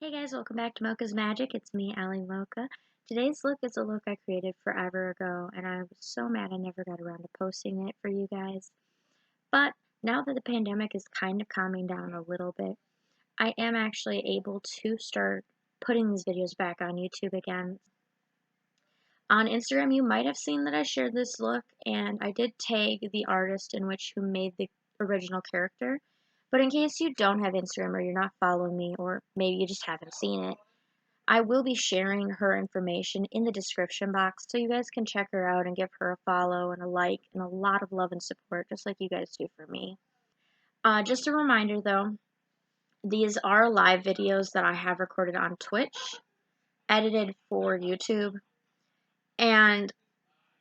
Hey guys, welcome back to Mocha's Magic. It's me, Allie Mocha. Today's look is a look I created forever ago, and I was so mad I never got around to posting it for you guys. But now that the pandemic is kind of calming down a little bit, I am actually able to start putting these videos back on YouTube again. On Instagram, you might have seen that I shared this look, and I did tag the artist in which who made the original character. But in case you don't have Instagram or you're not following me, or maybe you just haven't seen it, I will be sharing her information in the description box so you guys can check her out and give her a follow and a like and a lot of love and support just like you guys do for me. Just a reminder though, these are live videos that I have recorded on Twitch, edited for YouTube, and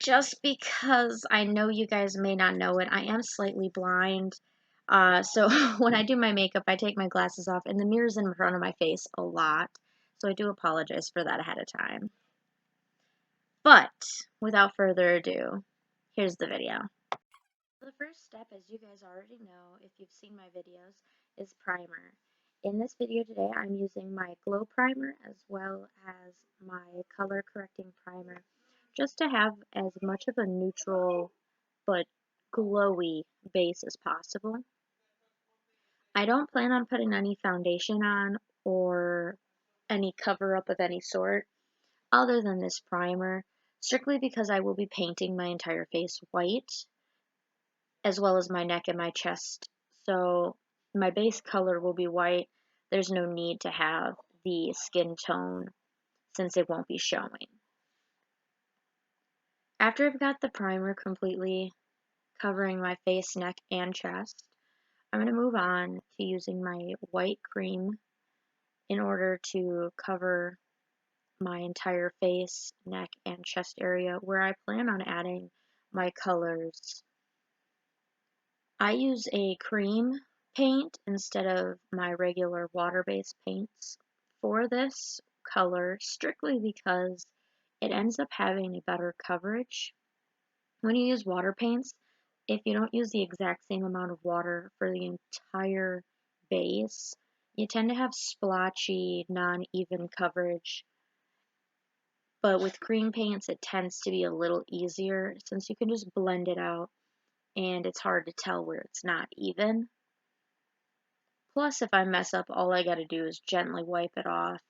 just because I know you guys may not know it, I am slightly blind. So when I do my makeup, I take my glasses off and the mirror's in front of my face a lot. So I do apologize for that ahead of time. But without further ado, here's the video. The first step, as you guys already know if you've seen my videos, is primer. In this video today, I'm using my glow primer as well as my color correcting primer just to have as much of a neutral but glowy base as possible. I don't plan on putting any foundation on or any cover up of any sort other than this primer, strictly because I will be painting my entire face white, as well as my neck and my chest. So my base color will be white. There's no need to have the skin tone since it won't be showing. After I've got the primer completely covering my face, neck, and chest, I'm going to move on to using my white cream in order to cover my entire face, neck, and chest area where I plan on adding my colors. I use a cream paint instead of my regular water-based paints for this color, strictly because it ends up having a better coverage. When you use water paints, if you don't use the exact same amount of water for the entire base, you tend to have splotchy, non-even coverage. But with cream paints, it tends to be a little easier since you can just blend it out and it's hard to tell where it's not even. Plus, if I mess up, all I gotta do is gently wipe it off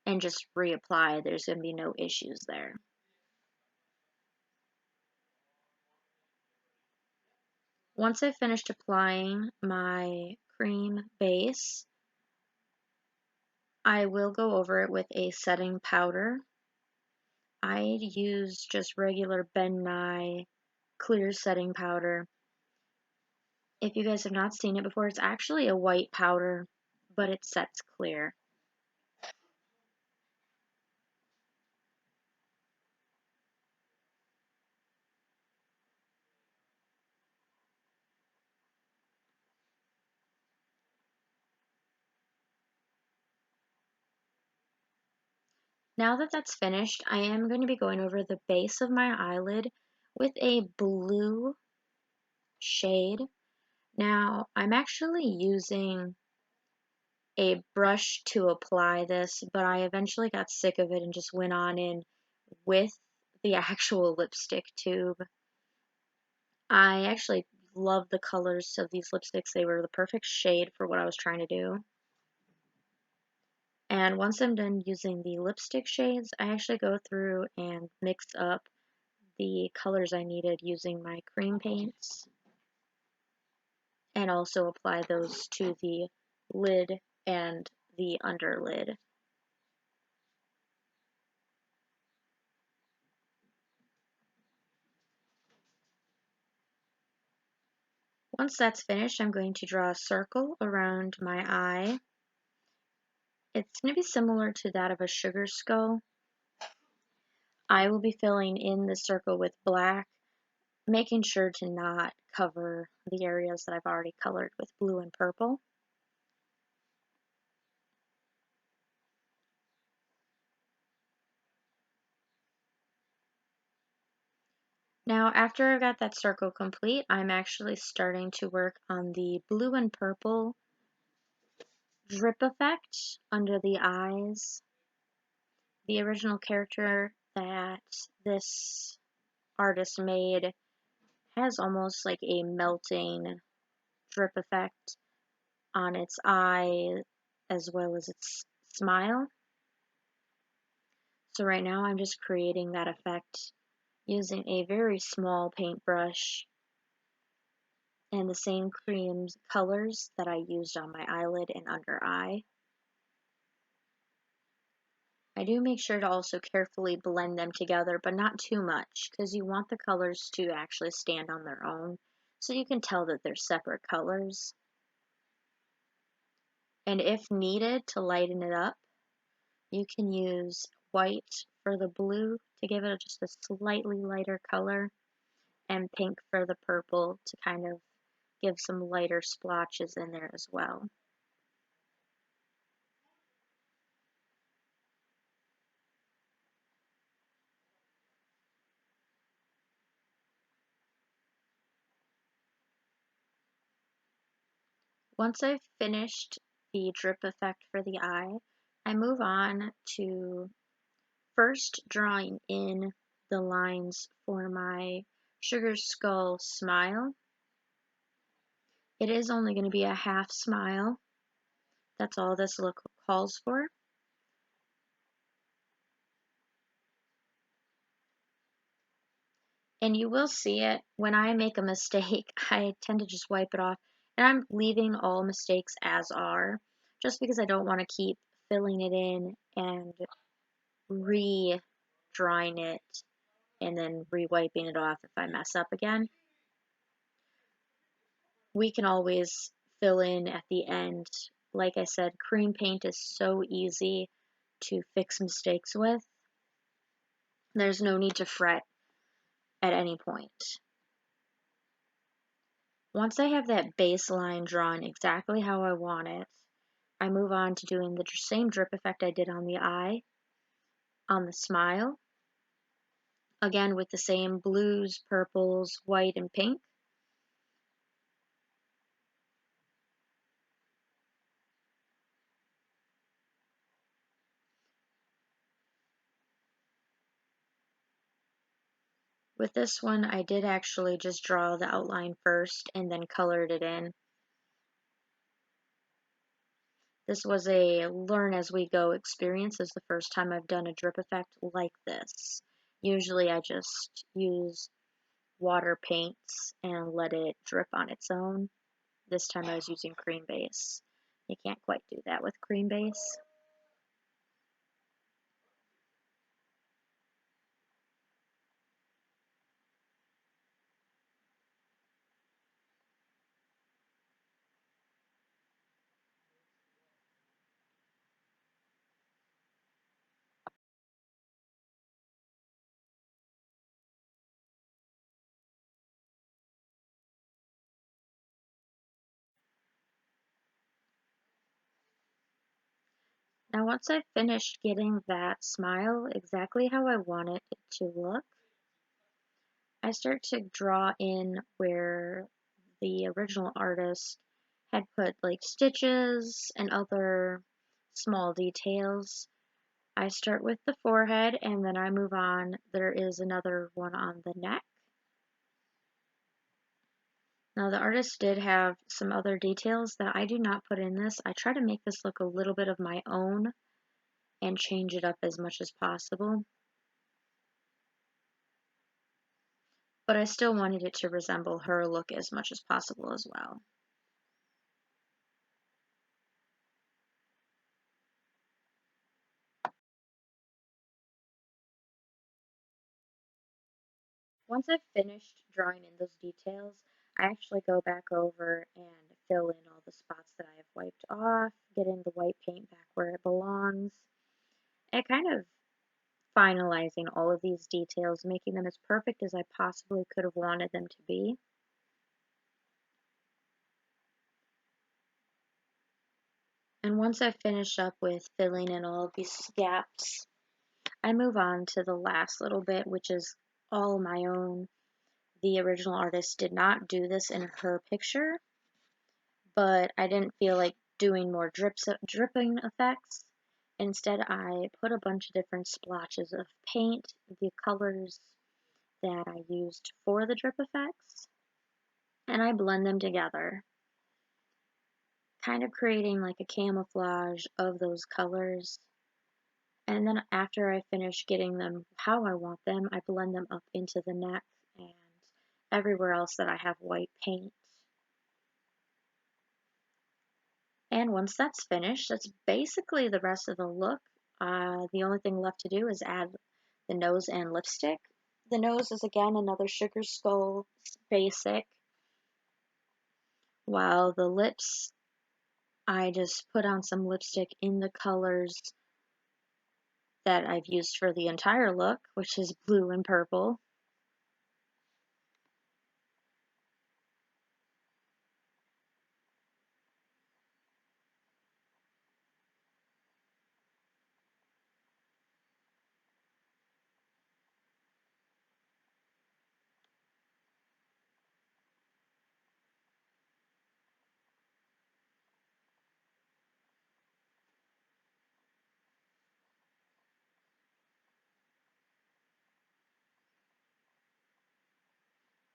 and just reapply. There's gonna be no issues there. Once I've finished applying my cream base, I will go over it with a setting powder. I use just regular Ben Nye clear setting powder. If you guys have not seen it before, it's actually a white powder, but it sets clear. Now that that's finished, I am going to be going over the base of my eyelid with a blue shade. Now, I'm actually using a brush to apply this, but I eventually got sick of it and just went on in with the actual lipstick tube. I actually love the colors of these lipsticks. They were the perfect shade for what I was trying to do. And once I'm done using the lipstick shades, I actually go through and mix up the colors I needed using my cream paints and also apply those to the lid and the underlid. Once that's finished, I'm going to draw a circle around my eye. It's going to be similar to that of a sugar skull. I will be filling in the circle with black, making sure to not cover the areas that I've already colored with blue and purple. Now, after I've got that circle complete, I'm actually starting to work on the blue and purple drip effect under the eyes. The original character that this artist made has almost like a melting drip effect on its eye as well as its smile. So right now I'm just creating that effect using a very small paintbrush and the same cream colors that I used on my eyelid and under eye. I do make sure to also carefully blend them together, but not too much, because you want the colors to actually stand on their own, so you can tell that they're separate colors. And if needed to lighten it up, you can use white for the blue to give it just a slightly lighter color, and pink for the purple to kind of give some lighter splotches in there as well. Once I've finished the drip effect for the eye, I move on to first drawing in the lines for my sugar skull smile. It is only going to be a half smile. That's all this look calls for. And you will see it when I make a mistake. I tend to just wipe it off, and I'm leaving all mistakes as are, just because I don't want to keep filling it in and re-drawing it and then re-wiping it off if I mess up again. We can always fill in at the end. Like I said, cream paint is so easy to fix mistakes with. There's no need to fret at any point. Once I have that baseline drawn exactly how I want it, I move on to doing the same drip effect I did on the eye, on the smile, again with the same blues, purples, white, and pink. With this one, I did actually just draw the outline first and then colored it in. This was a learn as we go experience. This is the first time I've done a drip effect like this. Usually I just use water paints and let it drip on its own. This time I was using cream base. You can't quite do that with cream base. Now once I've finished getting that smile exactly how I want it to look, I start to draw in where the original artist had put like stitches and other small details. I start with the forehead and then I move on. There is another one on the neck. Now the artist did have some other details that I do not put in this. I try to make this look a little bit of my own and change it up as much as possible. But I still wanted it to resemble her look as much as possible as well. Once I've finished drawing in those details, I actually go back over and fill in all the spots that I have wiped off, getting the white paint back where it belongs, and kind of finalizing all of these details, making them as perfect as I possibly could have wanted them to be. And once I finish up with filling in all of these gaps, I move on to the last little bit, which is all my own. The original artist did not do this in her picture, but I didn't feel like doing more dripping effects. Instead, I put a bunch of different splotches of paint, the colors that I used for the drip effects, and I blend them together, kind of creating like a camouflage of those colors. And then after I finish getting them how I want them, I blend them up into the neck and everywhere else that I have white paint. And once that's finished, that's basically the rest of the look. The only thing left to do is add the nose and lipstick. The nose is again another sugar skull basic, while the lips, I just put on some lipstick in the colors that I've used for the entire look, which is blue and purple.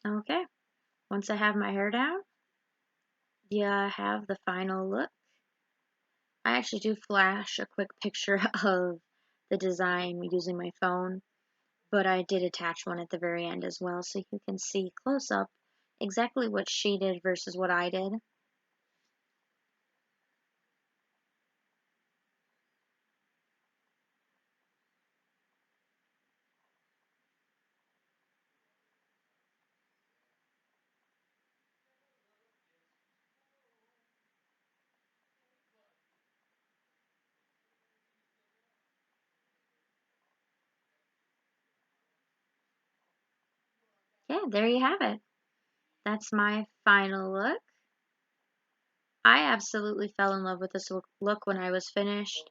Okay, once I have my hair down, you have the final look. I actually do flash a quick picture of the design using my phone, but I did attach one at the very end as well, so you can see close up exactly what she did versus what I did. Yeah, there you have it. That's my final look. I absolutely fell in love with this look when I was finished,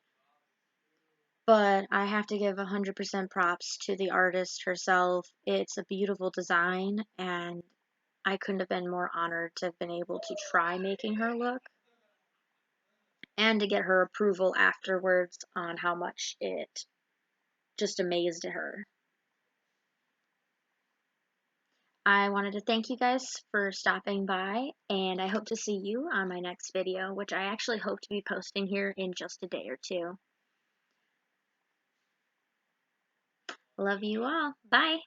but I have to give 100% props to the artist herself. It's a beautiful design, and I couldn't have been more honored to have been able to try making her look and to get her approval afterwards on how much it just amazed her. I wanted to thank you guys for stopping by, and I hope to see you on my next video, which I actually hope to be posting here in just a day or two. Love you all. Bye.